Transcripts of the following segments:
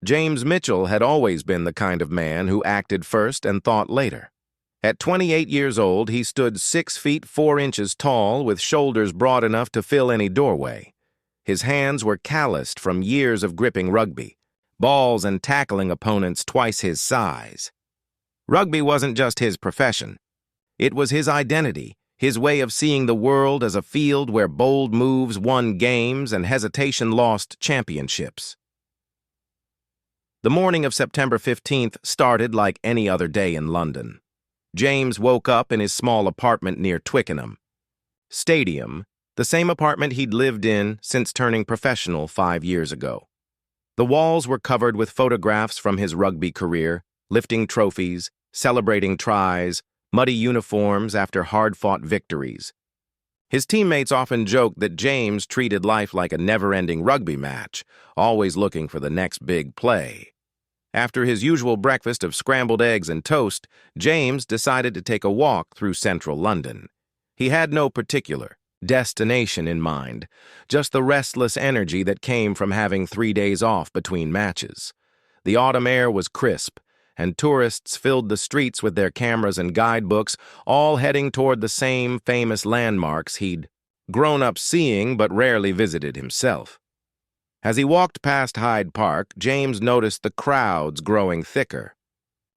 James Mitchell had always been the kind of man who acted first and thought later. At 28 years old, he stood 6 feet 4 inches tall with shoulders broad enough to fill any doorway. His hands were calloused from years of gripping rugby, balls and tackling opponents twice his size. Rugby wasn't just his profession. It was his identity, his way of seeing the world as a field where bold moves won games and hesitation lost championships. The morning of September 15th started like any other day in London. James woke up in his small apartment near Twickenham Stadium, the same apartment he'd lived in since turning professional 5 years ago. The walls were covered with photographs from his rugby career, lifting trophies, celebrating tries, muddy uniforms after hard-fought victories. His teammates often joked that James treated life like a never-ending rugby match, always looking for the next big play. After his usual breakfast of scrambled eggs and toast, James decided to take a walk through central London. He had no particular destination in mind, just the restless energy that came from having 3 days off between matches. The autumn air was crisp, and tourists filled the streets with their cameras and guidebooks, all heading toward the same famous landmarks he'd grown up seeing but rarely visited himself. As he walked past Hyde Park, James noticed the crowds growing thicker.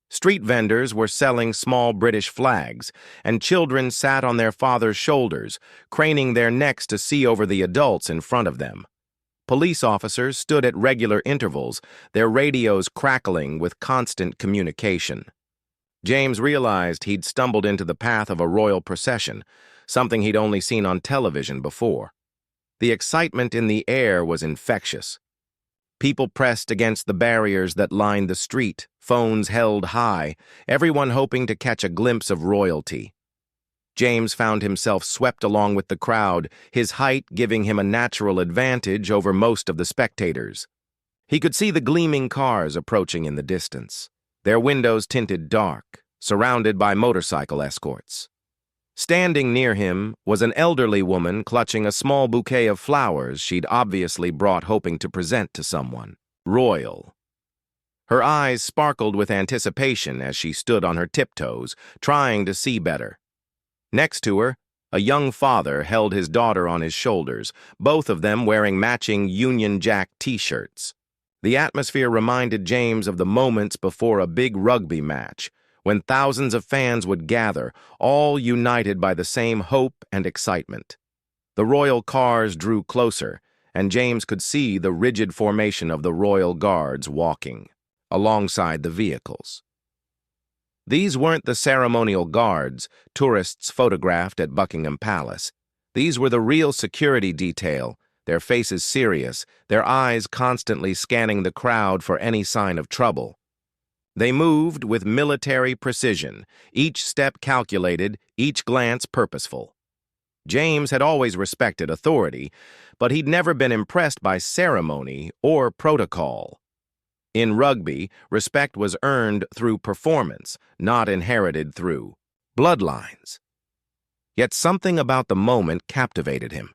Street vendors were selling small British flags, and children sat on their fathers' shoulders, craning their necks to see over the adults in front of them. Police officers stood at regular intervals, their radios crackling with constant communication. James realized he'd stumbled into the path of a royal procession, something he'd only seen on television before. The excitement in the air was infectious. People pressed against the barriers that lined the street, phones held high, everyone hoping to catch a glimpse of royalty. James found himself swept along with the crowd, his height giving him a natural advantage over most of the spectators. He could see the gleaming cars approaching in the distance, their windows tinted dark, surrounded by motorcycle escorts. Standing near him was an elderly woman clutching a small bouquet of flowers she'd obviously brought hoping to present to someone royal. Her eyes sparkled with anticipation as she stood on her tiptoes, trying to see better. Next to her, a young father held his daughter on his shoulders, both of them wearing matching Union Jack t-shirts. The atmosphere reminded James of the moments before a big rugby match, when thousands of fans would gather, all united by the same hope and excitement. The royal cars drew closer, and James could see the rigid formation of the royal guards walking alongside the vehicles. These weren't the ceremonial guards tourists photographed at Buckingham Palace. These were the real security detail, their faces serious, their eyes constantly scanning the crowd for any sign of trouble. They moved with military precision, each step calculated, each glance purposeful. James had always respected authority, but he'd never been impressed by ceremony or protocol. In rugby, respect was earned through performance, not inherited through bloodlines. Yet something about the moment captivated him.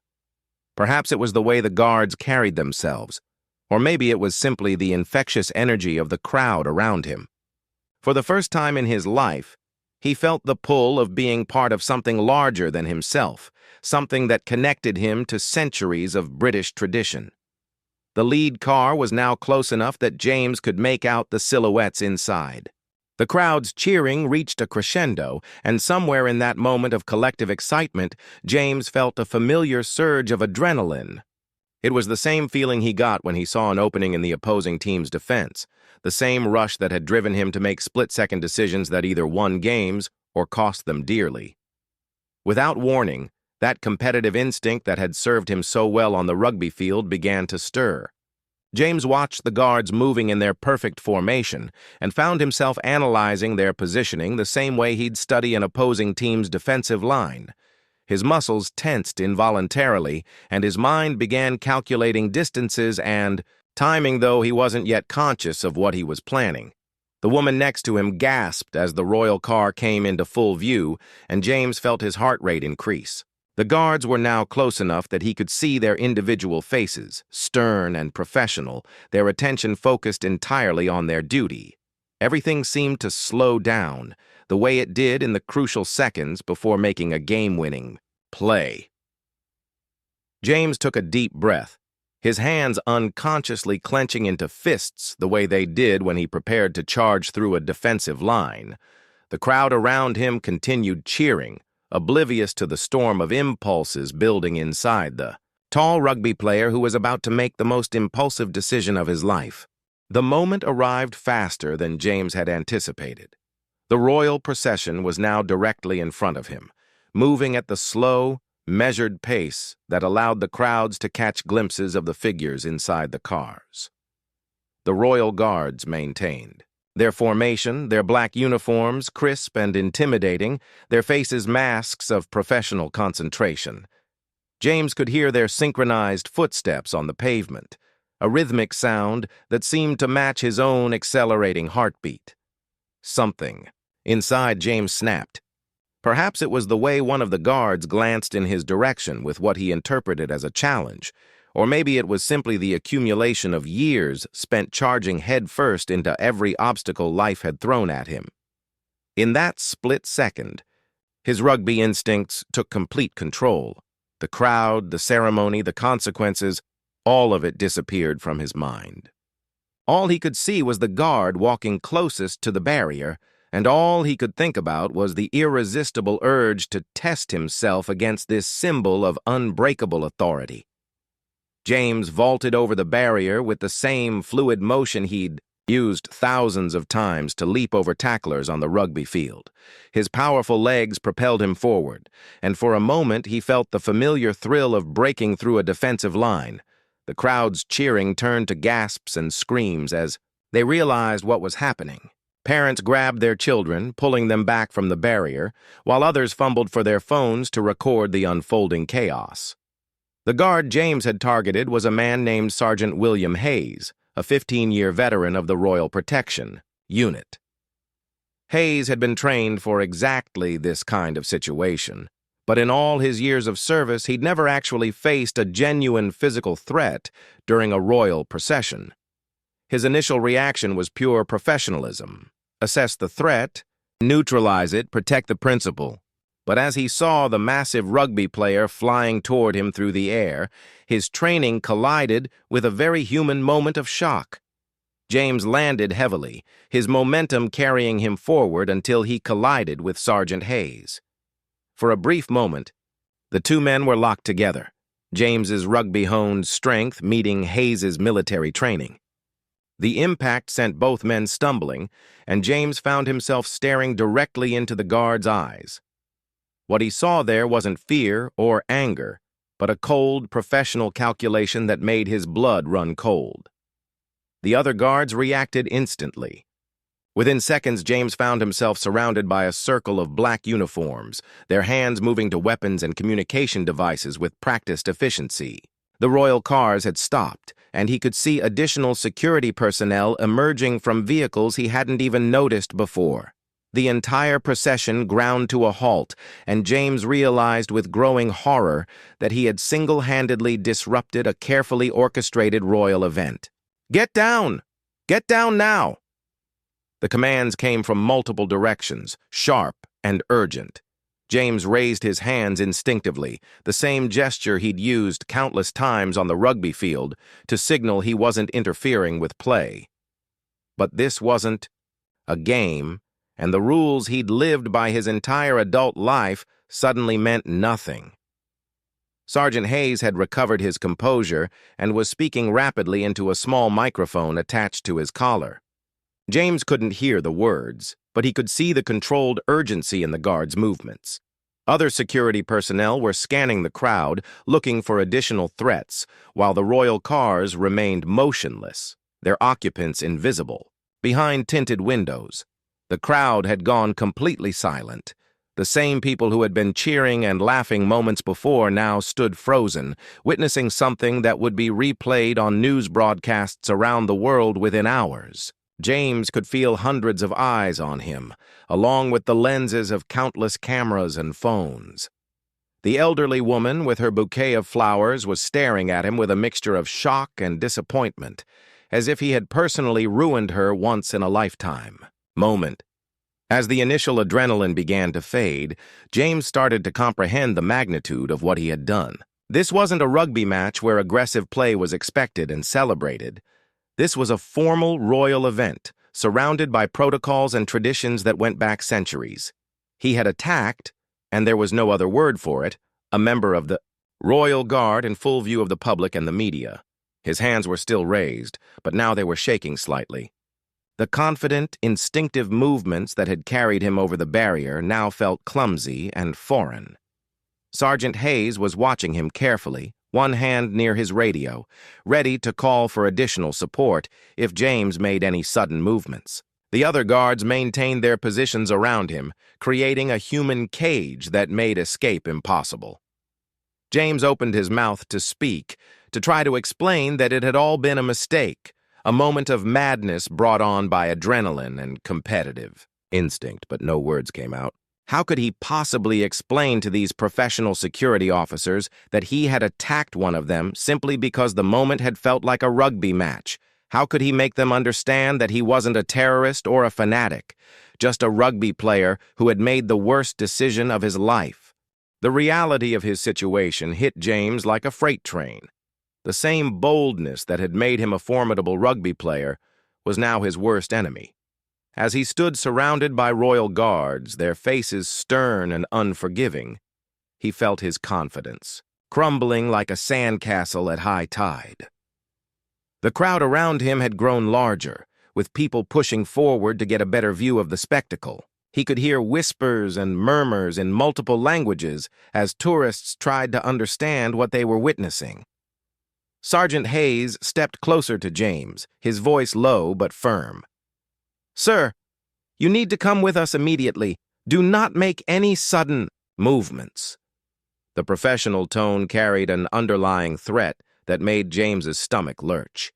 Perhaps it was the way the guards carried themselves, or maybe it was simply the infectious energy of the crowd around him. For the first time in his life, he felt the pull of being part of something larger than himself, something that connected him to centuries of British tradition. The lead car was now close enough that James could make out the silhouettes inside. The crowd's cheering reached a crescendo, and somewhere in that moment of collective excitement, James felt a familiar surge of adrenaline. It was the same feeling he got when he saw an opening in the opposing team's defense, the same rush that had driven him to make split-second decisions that either won games or cost them dearly. Without warning, that competitive instinct that had served him so well on the rugby field began to stir. James watched the guards moving in their perfect formation and found himself analyzing their positioning the same way he'd study an opposing team's defensive line. His muscles tensed involuntarily, and his mind began calculating distances and timing, though he wasn't yet conscious of what he was planning. The woman next to him gasped as the royal car came into full view, and James felt his heart rate increase. The guards were now close enough that he could see their individual faces, stern and professional, their attention focused entirely on their duty. Everything seemed to slow down, the way it did in the crucial seconds before making a game-winning play. James took a deep breath, his hands unconsciously clenching into fists the way they did when he prepared to charge through a defensive line. The crowd around him continued cheering, oblivious to the storm of impulses building inside the tall rugby player who was about to make the most impulsive decision of his life. The moment arrived faster than James had anticipated. The royal procession was now directly in front of him, moving at the slow, measured pace that allowed the crowds to catch glimpses of the figures inside the cars. The royal guards maintained. Their formation, their black uniforms, crisp and intimidating, their faces masks of professional concentration. James could hear their synchronized footsteps on the pavement, a rhythmic sound that seemed to match his own accelerating heartbeat. Something inside James snapped. Perhaps it was the way one of the guards glanced in his direction with what he interpreted as a challenge, or maybe it was simply the accumulation of years spent charging headfirst into every obstacle life had thrown at him. In that split second, his rugby instincts took complete control. The crowd, the ceremony, the consequences, all of it disappeared from his mind. All he could see was the guard walking closest to the barrier, and all he could think about was the irresistible urge to test himself against this symbol of unbreakable authority. James vaulted over the barrier with the same fluid motion he'd used thousands of times to leap over tacklers on the rugby field. His powerful legs propelled him forward, and for a moment he felt the familiar thrill of breaking through a defensive line. The crowd's cheering turned to gasps and screams as they realized what was happening. Parents grabbed their children, pulling them back from the barrier, while others fumbled for their phones to record the unfolding chaos. The guard James had targeted was a man named Sergeant William Hayes, a 15-year veteran of the Royal Protection Unit. Hayes had been trained for exactly this kind of situation, but in all his years of service, he'd never actually faced a genuine physical threat during a royal procession. His initial reaction was pure professionalism. Assess the threat, neutralize it, protect the principal. But as he saw the massive rugby player flying toward him through the air, his training collided with a very human moment of shock. James landed heavily, his momentum carrying him forward until he collided with Sergeant Hayes. For a brief moment, the two men were locked together, James's rugby-honed strength meeting Hayes's military training. The impact sent both men stumbling, and James found himself staring directly into the guard's eyes. What he saw there wasn't fear or anger, but a cold, professional calculation that made his blood run cold. The other guards reacted instantly. Within seconds, James found himself surrounded by a circle of black uniforms, their hands moving to weapons and communication devices with practiced efficiency. The royal cars had stopped, and he could see additional security personnel emerging from vehicles he hadn't even noticed before. The entire procession ground to a halt, and James realized with growing horror that he had single-handedly disrupted a carefully orchestrated royal event. "Get down! Get down now!" The commands came from multiple directions, sharp and urgent. James raised his hands instinctively, the same gesture he'd used countless times on the rugby field to signal he wasn't interfering with play. But this wasn't a game, and the rules he'd lived by his entire adult life suddenly meant nothing. Sergeant Hayes had recovered his composure and was speaking rapidly into a small microphone attached to his collar. James couldn't hear the words, but he could see the controlled urgency in the guards' movements. Other security personnel were scanning the crowd, looking for additional threats, while the royal cars remained motionless, their occupants invisible. Behind tinted windows, the crowd had gone completely silent. The same people who had been cheering and laughing moments before now stood frozen, witnessing something that would be replayed on news broadcasts around the world within hours. James could feel hundreds of eyes on him, along with the lenses of countless cameras and phones. The elderly woman with her bouquet of flowers was staring at him with a mixture of shock and disappointment, as if he had personally ruined her once-in-a-lifetime moment. As the initial adrenaline began to fade, James started to comprehend the magnitude of what he had done. This wasn't a rugby match where aggressive play was expected and celebrated. This was a formal royal event, surrounded by protocols and traditions that went back centuries. He had attacked, and there was no other word for it, a member of the royal guard in full view of the public and the media. His hands were still raised, but now they were shaking slightly. The confident, instinctive movements that had carried him over the barrier now felt clumsy and foreign. Sergeant Hayes was watching him carefully, one hand near his radio, ready to call for additional support if James made any sudden movements. The other guards maintained their positions around him, creating a human cage that made escape impossible. James opened his mouth to speak, to try to explain that it had all been a mistake, a moment of madness brought on by adrenaline and competitive instinct, but no words came out. How could he possibly explain to these professional security officers that he had attacked one of them simply because the moment had felt like a rugby match? How could he make them understand that he wasn't a terrorist or a fanatic, just a rugby player who had made the worst decision of his life? The reality of his situation hit James like a freight train. The same boldness that had made him a formidable rugby player was now his worst enemy. As he stood surrounded by royal guards, their faces stern and unforgiving, he felt his confidence crumbling like a sandcastle at high tide. The crowd around him had grown larger, with people pushing forward to get a better view of the spectacle. He could hear whispers and murmurs in multiple languages as tourists tried to understand what they were witnessing. Sergeant Hayes stepped closer to James, his voice low but firm. "Sir, you need to come with us immediately. Do not make any sudden movements." The professional tone carried an underlying threat that made James's stomach lurch.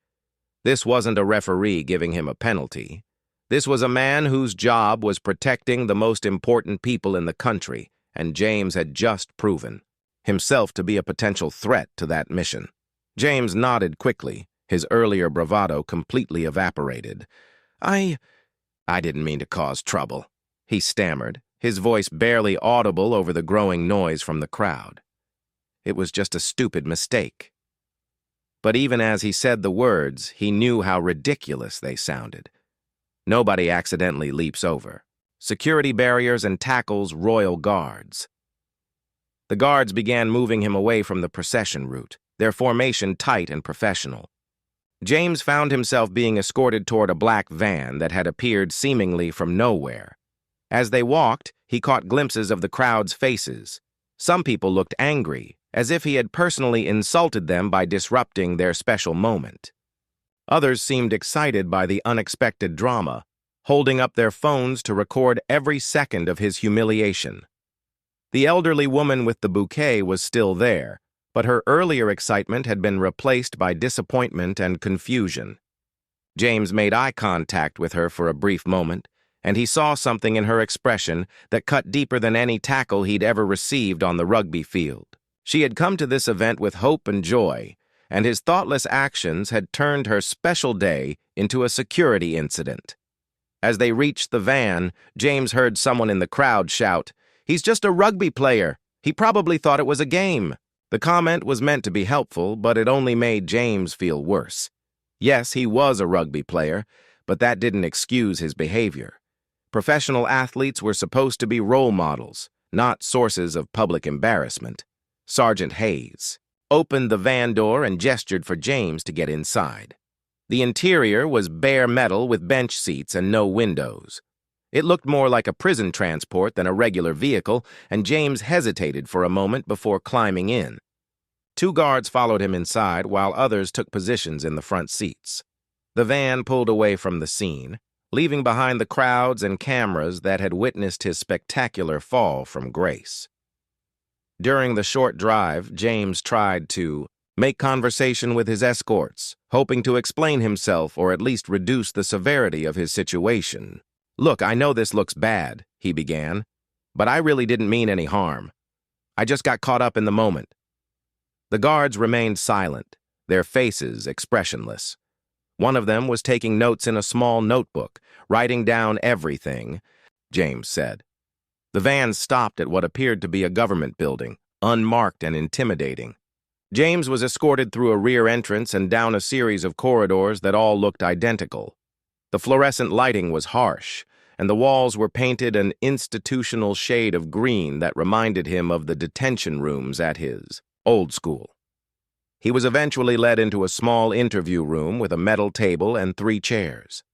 This wasn't a referee giving him a penalty. This was a man whose job was protecting the most important people in the country, and James had just proven himself to be a potential threat to that mission. James nodded quickly, his earlier bravado completely evaporated. I didn't mean to cause trouble," he stammered, his voice barely audible over the growing noise from the crowd. "It was just a stupid mistake." But even as he said the words, he knew how ridiculous they sounded. Nobody accidentally leaps over. Security barriers and tackles royal guards. The guards began moving him away from the procession route, their formation tight and professional. James found himself being escorted toward a black van that had appeared seemingly from nowhere. As they walked, he caught glimpses of the crowd's faces. Some people looked angry, as if he had personally insulted them by disrupting their special moment. Others seemed excited by the unexpected drama, holding up their phones to record every second of his humiliation. The elderly woman with the bouquet was still there, but her earlier excitement had been replaced by disappointment and confusion. James made eye contact with her for a brief moment, and he saw something in her expression that cut deeper than any tackle he'd ever received on the rugby field. She had come to this event with hope and joy, and his thoughtless actions had turned her special day into a security incident. As they reached the van, James heard someone in the crowd shout, "He's just a rugby player. He probably thought it was a game." The comment was meant to be helpful, but it only made James feel worse. Yes, he was a rugby player, but that didn't excuse his behavior. Professional athletes were supposed to be role models, not sources of public embarrassment. Sergeant Hayes opened the van door and gestured for James to get inside. The interior was bare metal with bench seats and no windows. It looked more like a prison transport than a regular vehicle, and James hesitated for a moment before climbing in. 2 guards followed him inside while others took positions in the front seats. The van pulled away from the scene, leaving behind the crowds and cameras that had witnessed his spectacular fall from grace. During the short drive, James tried to make conversation with his escorts, hoping to explain himself or at least reduce the severity of his situation. "Look, I know this looks bad," he began, "but I really didn't mean any harm. I just got caught up in the moment." The guards remained silent, their faces expressionless. One of them was taking notes in a small notebook, writing down everything, James said. The van stopped at what appeared to be a government building, unmarked and intimidating. James was escorted through a rear entrance and down a series of corridors that all looked identical. The fluorescent lighting was harsh, and the walls were painted an institutional shade of green that reminded him of the detention rooms at his old school. He was eventually led into a small interview room with a metal table and 3 chairs.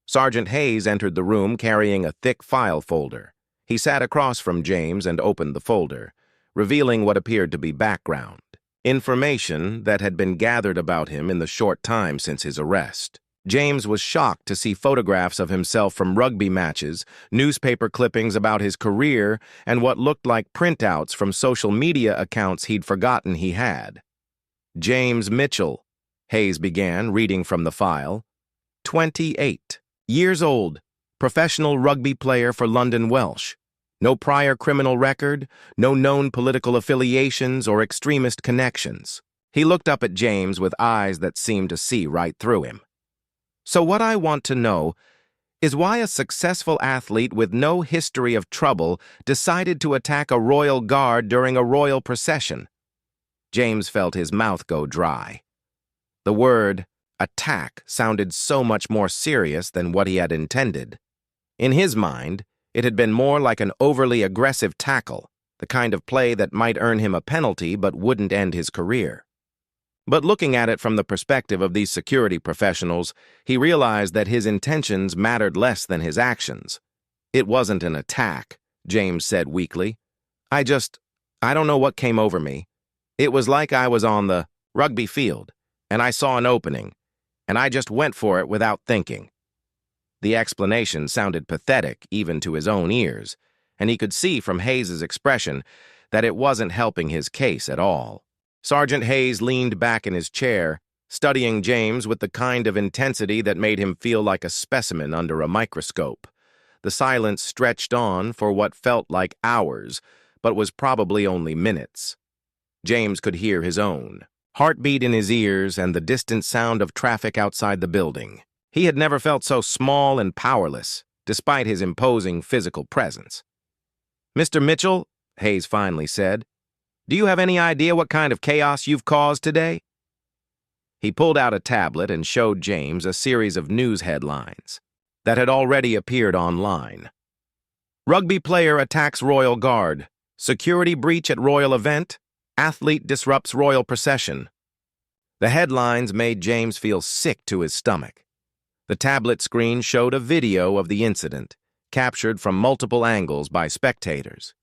Sergeant Hayes entered the room carrying a thick file folder. He sat across from James and opened the folder, revealing what appeared to be background, information that had been gathered about him in the short time since his arrest. James was shocked to see photographs of himself from rugby matches, newspaper clippings about his career, and what looked like printouts from social media accounts he'd forgotten he had. James Mitchell, Hayes began, reading from the file. 28 years old, professional rugby player for London Welsh. No prior criminal record, no known political affiliations or extremist connections. He looked up at James with eyes that seemed to see right through him. "So what I want to know is why a successful athlete with no history of trouble decided to attack a royal guard during a royal procession." James felt his mouth go dry. The word attack sounded so much more serious than what he had intended. In his mind, it had been more like an overly aggressive tackle, the kind of play that might earn him a penalty but wouldn't end his career. But looking at it from the perspective of these security professionals, he realized that his intentions mattered less than his actions. "It wasn't an attack," James said weakly. I don't know what came over me. It was like I was on the rugby field, and I saw an opening, and I just went for it without thinking." The explanation sounded pathetic even to his own ears, and he could see from Hayes's expression that it wasn't helping his case at all. Sergeant Hayes leaned back in his chair, studying James with the kind of intensity that made him feel like a specimen under a microscope. The silence stretched on for what felt like hours, but was probably only minutes. James could hear his own heartbeat in his ears and the distant sound of traffic outside the building. He had never felt so small and powerless, despite his imposing physical presence. "Mr. Mitchell," Hayes finally said, "do you have any idea what kind of chaos you've caused today?" He pulled out a tablet and showed James a series of news headlines that had already appeared online. "Rugby player attacks Royal Guard. Security breach at Royal event. Athlete disrupts Royal procession." The headlines made James feel sick to his stomach. The tablet screen showed a video of the incident, captured from multiple angles by spectators.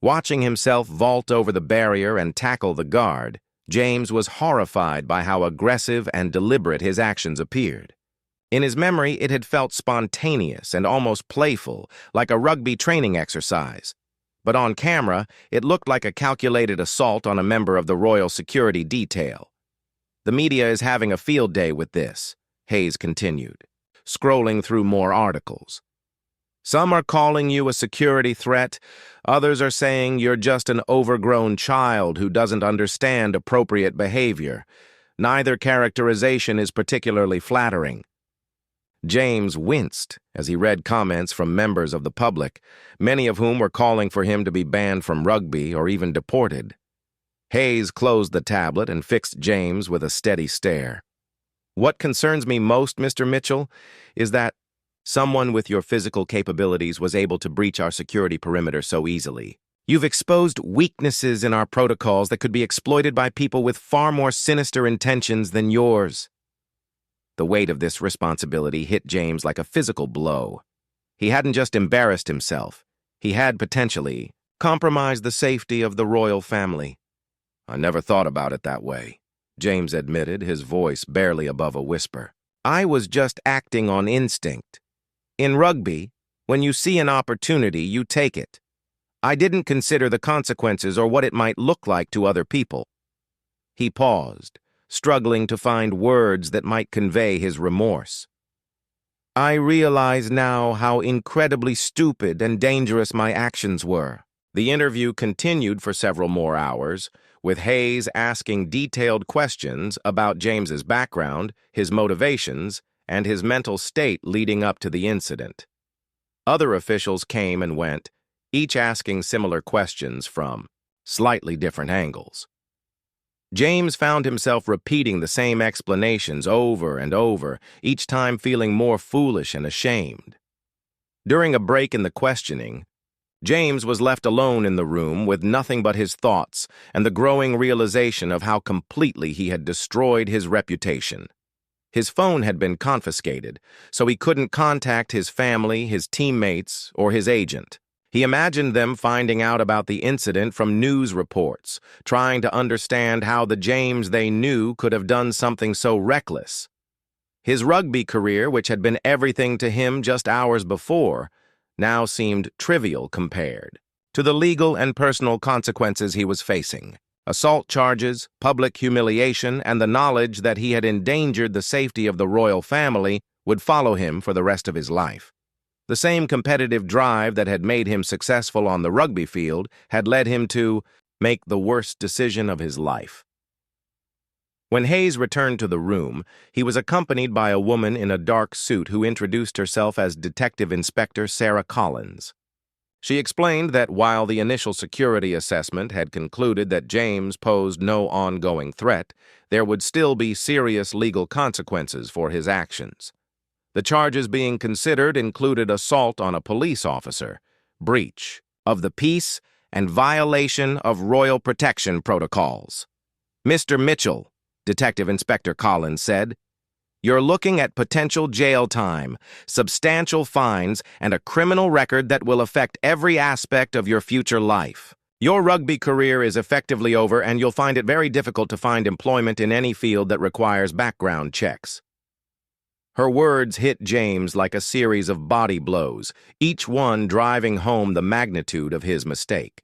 Watching himself vault over the barrier and tackle the guard, James was horrified by how aggressive and deliberate his actions appeared. In his memory, it had felt spontaneous and almost playful, like a rugby training exercise. But on camera, it looked like a calculated assault on a member of the Royal Security Detail. "The media is having a field day with this," Hayes continued, scrolling through more articles. "Some are calling you a security threat. Others are saying you're just an overgrown child who doesn't understand appropriate behavior. Neither characterization is particularly flattering." James winced as he read comments from members of the public, many of whom were calling for him to be banned from rugby or even deported. Hayes closed the tablet and fixed James with a steady stare. "What concerns me most, Mr. Mitchell, is that someone with your physical capabilities was able to breach our security perimeter so easily. You've exposed weaknesses in our protocols that could be exploited by people with far more sinister intentions than yours." The weight of this responsibility hit James like a physical blow. He hadn't just embarrassed himself. He had potentially compromised the safety of the royal family. "I never thought about it that way," James admitted, his voice barely above a whisper. "I was just acting on instinct. In rugby, when you see an opportunity, you take it. I didn't consider the consequences or what it might look like to other people." He paused, struggling to find words that might convey his remorse. "I realize now how incredibly stupid and dangerous my actions were. The interview continued for several more hours, with Hayes asking detailed questions about James's background, his motivations, and his mental state leading up to the incident. Other officials came and went, each asking similar questions from slightly different angles. James found himself repeating the same explanations over and over, each time feeling more foolish and ashamed. During a break in the questioning, James was left alone in the room with nothing but his thoughts and the growing realization of how completely he had destroyed his reputation. His phone had been confiscated, so he couldn't contact his family, his teammates, or his agent. He imagined them finding out about the incident from news reports, trying to understand how the James they knew could have done something so reckless. His rugby career, which had been everything to him just hours before, now seemed trivial compared to the legal and personal consequences he was facing. Assault charges, public humiliation, and the knowledge that he had endangered the safety of the royal family would follow him for the rest of his life. The same competitive drive that had made him successful on the rugby field had led him to make the worst decision of his life. When Hayes returned to the room, he was accompanied by a woman in a dark suit who introduced herself as Detective Inspector Sarah Collins. She explained that while the initial security assessment had concluded that James posed no ongoing threat, there would still be serious legal consequences for his actions. The charges being considered included assault on a police officer, breach of the peace, and violation of royal protection protocols. "Mr. Mitchell," Detective Inspector Collins said, "you're looking at potential jail time, substantial fines, and a criminal record that will affect every aspect of your future life. Your rugby career is effectively over, and you'll find it very difficult to find employment in any field that requires background checks." Her words hit James like a series of body blows, each one driving home the magnitude of his mistake.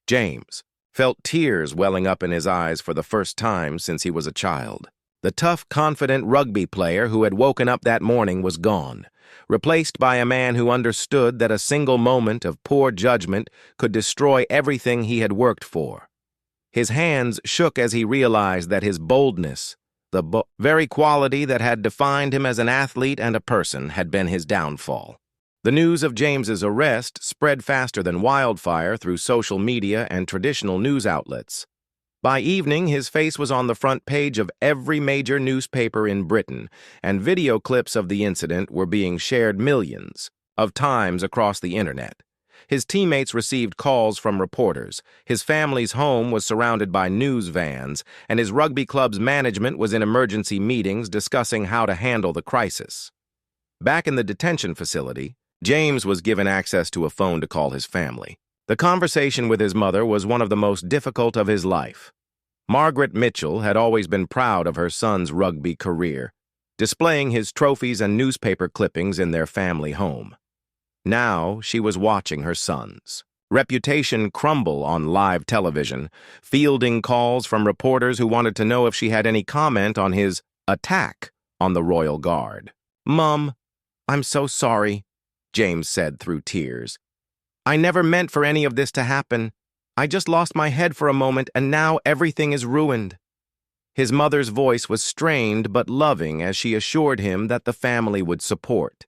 James felt tears welling up in his eyes for the first time since he was a child. The tough, confident rugby player who had woken up that morning was gone, replaced by a man who understood that a single moment of poor judgment could destroy everything he had worked for. His hands shook as he realized that his boldness, the very quality that had defined him as an athlete and a person, had been his downfall. The news of James's arrest spread faster than wildfire through social media and traditional news outlets. By evening, his face was on the front page of every major newspaper in Britain, and video clips of the incident were being shared millions of times across the internet. His teammates received calls from reporters, his family's home was surrounded by news vans, and his rugby club's management was in emergency meetings discussing how to handle the crisis. Back in the detention facility, James was given access to a phone to call his family. The conversation with his mother was one of the most difficult of his life. Margaret Mitchell had always been proud of her son's rugby career, displaying his trophies and newspaper clippings in their family home. Now she was watching her son's reputation crumble on live television, fielding calls from reporters who wanted to know if she had any comment on his attack on the Royal Guard. "Mom, I'm so sorry," James said through tears. "I never meant for any of this to happen. I just lost my head for a moment, and now everything is ruined." His mother's voice was strained but loving as she assured him that the family would support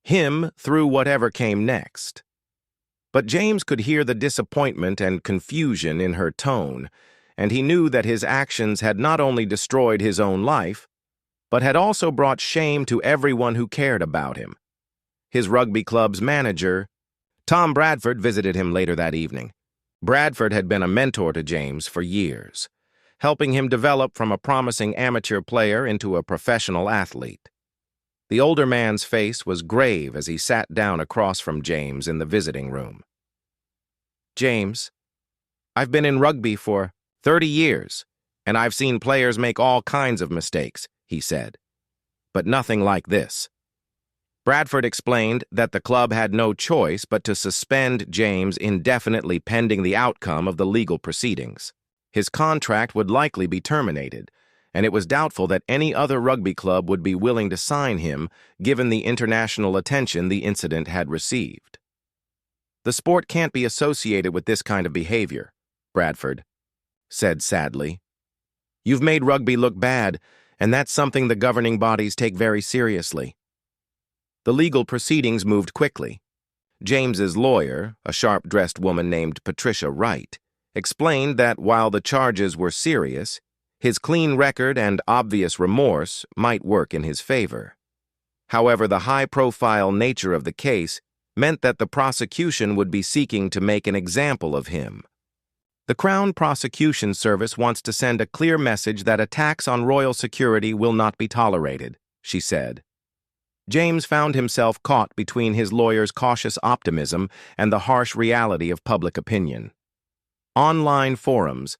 him through whatever came next. But James could hear the disappointment and confusion in her tone, and he knew that his actions had not only destroyed his own life, but had also brought shame to everyone who cared about him. His rugby club's manager, Tom Bradford, visited him later that evening. Bradford had been a mentor to James for years, helping him develop from a promising amateur player into a professional athlete. The older man's face was grave as he sat down across from James in the visiting room. "James, I've been in rugby for 30 years, and I've seen players make all kinds of mistakes," he said. "But nothing like this." Bradford explained that the club had no choice but to suspend James indefinitely pending the outcome of the legal proceedings. His contract would likely be terminated, and it was doubtful that any other rugby club would be willing to sign him given the international attention the incident had received. The sport can't be associated with this kind of behavior, Bradford said sadly. You've made rugby look bad, and that's something the governing bodies take very seriously. The legal proceedings moved quickly. James's lawyer, a sharp-dressed woman named Patricia Wright, explained that while the charges were serious, his clean record and obvious remorse might work in his favor. However, the high-profile nature of the case meant that the prosecution would be seeking to make an example of him. The Crown Prosecution Service wants to send a clear message that attacks on royal security will not be tolerated, she said. James found himself caught between his lawyer's cautious optimism and the harsh reality of public opinion. Online forums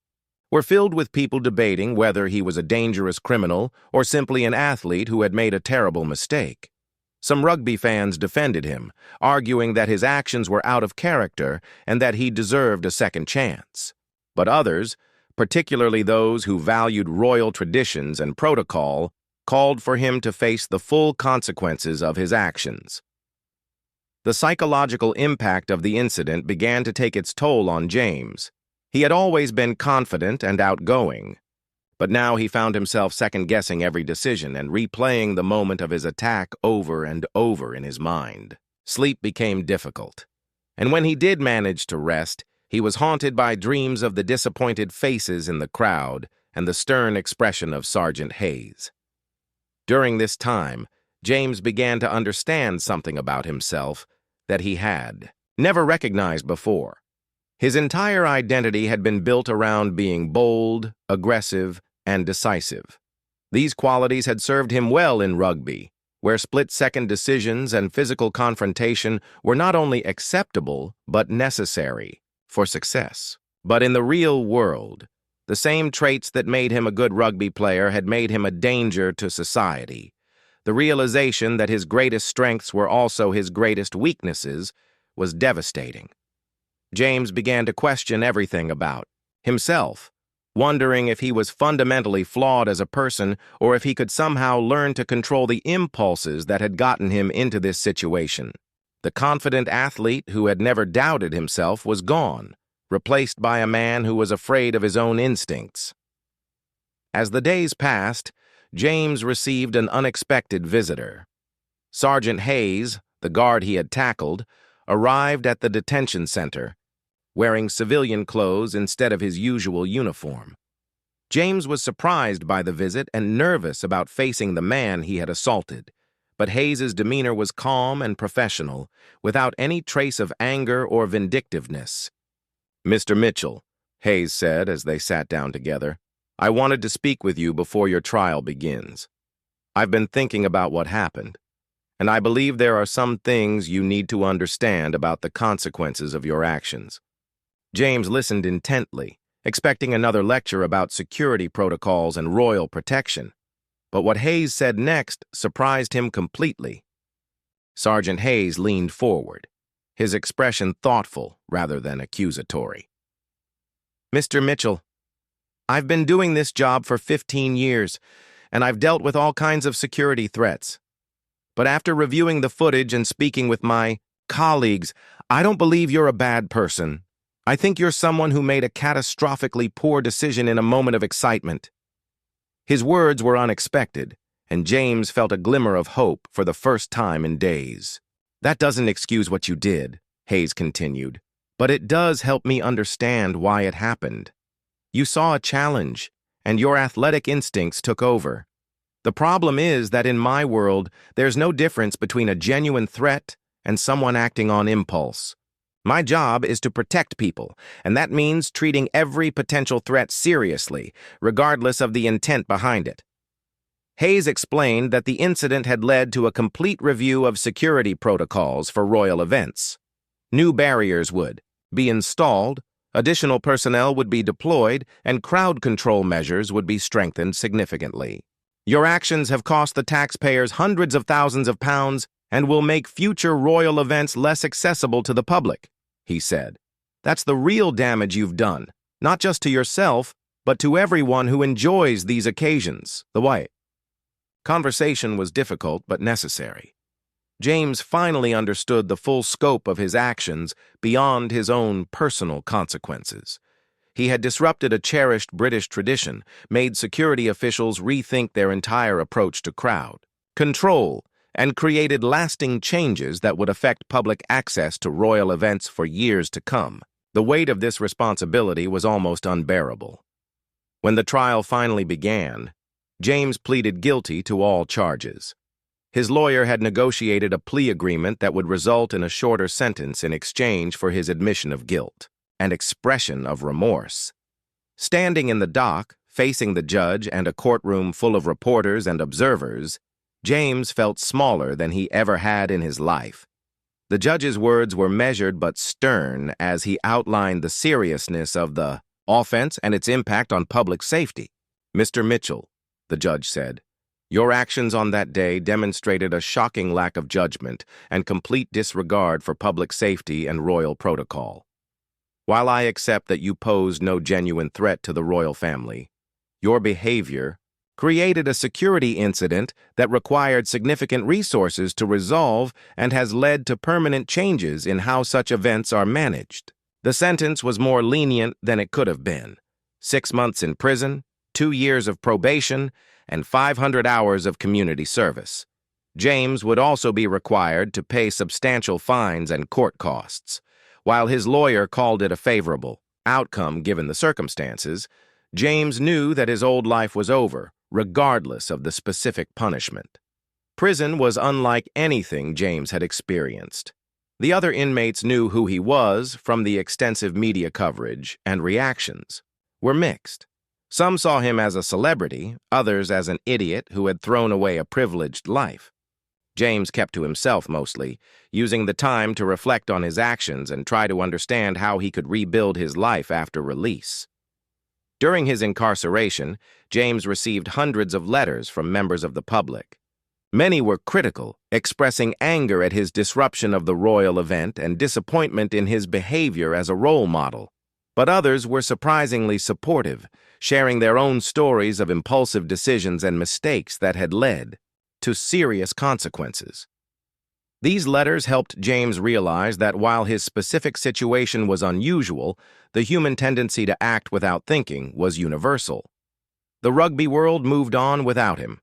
were filled with people debating whether he was a dangerous criminal or simply an athlete who had made a terrible mistake. Some rugby fans defended him, arguing that his actions were out of character and that he deserved a second chance. But others, particularly those who valued royal traditions and protocol, called for him to face the full consequences of his actions. The psychological impact of the incident began to take its toll on James. He had always been confident and outgoing, but now he found himself second-guessing every decision and replaying the moment of his attack over and over in his mind. Sleep became difficult, and when he did manage to rest, he was haunted by dreams of the disappointed faces in the crowd and the stern expression of Sergeant Hayes. During this time, James began to understand something about himself that he had never recognized before. His entire identity had been built around being bold, aggressive, and decisive. These qualities had served him well in rugby, where split-second decisions and physical confrontation were not only acceptable but necessary for success. But in the real world, the same traits that made him a good rugby player had made him a danger to society. The realization that his greatest strengths were also his greatest weaknesses was devastating. James began to question everything about himself, wondering if he was fundamentally flawed as a person or if he could somehow learn to control the impulses that had gotten him into this situation. The confident athlete who had never doubted himself was gone, replaced by a man who was afraid of his own instincts. As the days passed, James received an unexpected visitor. Sergeant Hayes, the guard he had tackled, arrived at the detention center, wearing civilian clothes instead of his usual uniform. James was surprised by the visit and nervous about facing the man he had assaulted, but Hayes's demeanor was calm and professional, without any trace of anger or vindictiveness. "Mr. Mitchell," Hayes said as they sat down together, "I wanted to speak with you before your trial begins. I've been thinking about what happened, and I believe there are some things you need to understand about the consequences of your actions." James listened intently, expecting another lecture about security protocols and royal protection. But what Hayes said next surprised him completely. Sergeant Hayes leaned forward, his expression thoughtful rather than accusatory. "Mr. Mitchell, I've been doing this job for 15 years, and I've dealt with all kinds of security threats. But after reviewing the footage and speaking with my colleagues, I don't believe you're a bad person. I think you're someone who made a catastrophically poor decision in a moment of excitement." His words were unexpected, and James felt a glimmer of hope for the first time in days. "That doesn't excuse what you did," Hayes continued, "but it does help me understand why it happened. You saw a challenge, and your athletic instincts took over. The problem is that in my world, there's no difference between a genuine threat and someone acting on impulse. My job is to protect people, and that means treating every potential threat seriously, regardless of the intent behind it." Hayes explained that the incident had led to a complete review of security protocols for royal events. New barriers would be installed, additional personnel would be deployed, and crowd control measures would be strengthened significantly. "Your actions have cost the taxpayers hundreds of thousands of pounds and will make future royal events less accessible to the public," he said. "That's the real damage you've done, not just to yourself, but to everyone who enjoys these occasions." The Conversation was difficult but necessary. James finally understood the full scope of his actions beyond his own personal consequences. He had disrupted a cherished British tradition, made security officials rethink their entire approach to crowd control, and created lasting changes that would affect public access to royal events for years to come. The weight of this responsibility was almost unbearable. When the trial finally began, James pleaded guilty to all charges. His lawyer had negotiated a plea agreement that would result in a shorter sentence in exchange for his admission of guilt and expression of remorse. Standing in the dock, facing the judge and a courtroom full of reporters and observers, James felt smaller than he ever had in his life. The judge's words were measured but stern as he outlined the seriousness of the offense and its impact on public safety. "Mr. Mitchell," the judge said, "your actions on that day demonstrated a shocking lack of judgment and complete disregard for public safety and royal protocol. While I accept that you posed no genuine threat to the royal family, your behavior created a security incident that required significant resources to resolve and has led to permanent changes in how such events are managed." The sentence was more lenient than it could have been. 6 months in prison, 2 years of probation, and 500 hours of community service. James would also be required to pay substantial fines and court costs. While his lawyer called it a favorable outcome given the circumstances, James knew that his old life was over, regardless of the specific punishment. Prison was unlike anything James had experienced. The other inmates knew who he was from the extensive media coverage, and reactions were mixed. Some saw him as a celebrity, others as an idiot who had thrown away a privileged life. James kept to himself mostly, using the time to reflect on his actions and try to understand how he could rebuild his life after release. During his incarceration, James received hundreds of letters from members of the public. Many were critical, expressing anger at his disruption of the royal event and disappointment in his behavior as a role model. But others were surprisingly supportive, sharing their own stories of impulsive decisions and mistakes that had led to serious consequences. These letters helped James realize that while his specific situation was unusual, the human tendency to act without thinking was universal. The rugby world moved on without him.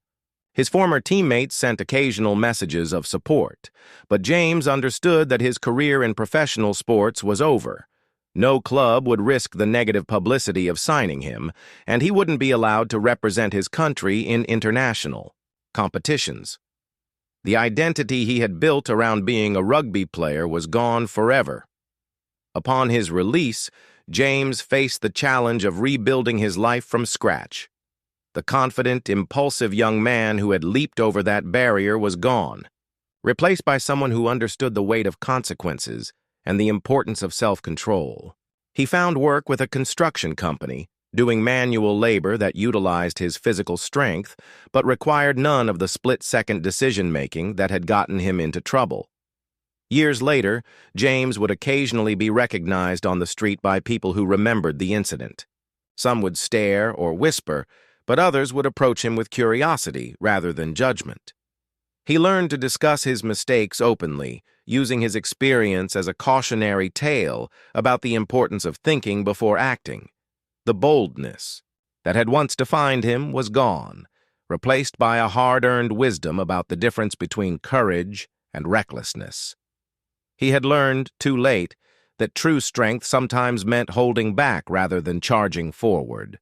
His former teammates sent occasional messages of support, but James understood that his career in professional sports was over. No club would risk the negative publicity of signing him, and he wouldn't be allowed to represent his country in international competitions. The identity he had built around being a rugby player was gone forever. Upon his release, James faced the challenge of rebuilding his life from scratch. The confident, impulsive young man who had leaped over that barrier was gone, replaced by someone who understood the weight of consequences and the importance of self-control. He found work with a construction company, doing manual labor that utilized his physical strength, but required none of the split-second decision-making that had gotten him into trouble. Years later, James would occasionally be recognized on the street by people who remembered the incident. Some would stare or whisper, but others would approach him with curiosity rather than judgment. He learned to discuss his mistakes openly, using his experience as a cautionary tale about the importance of thinking before acting. The boldness that had once defined him was gone, replaced by a hard-earned wisdom about the difference between courage and recklessness. He had learned, too late, that true strength sometimes meant holding back rather than charging forward.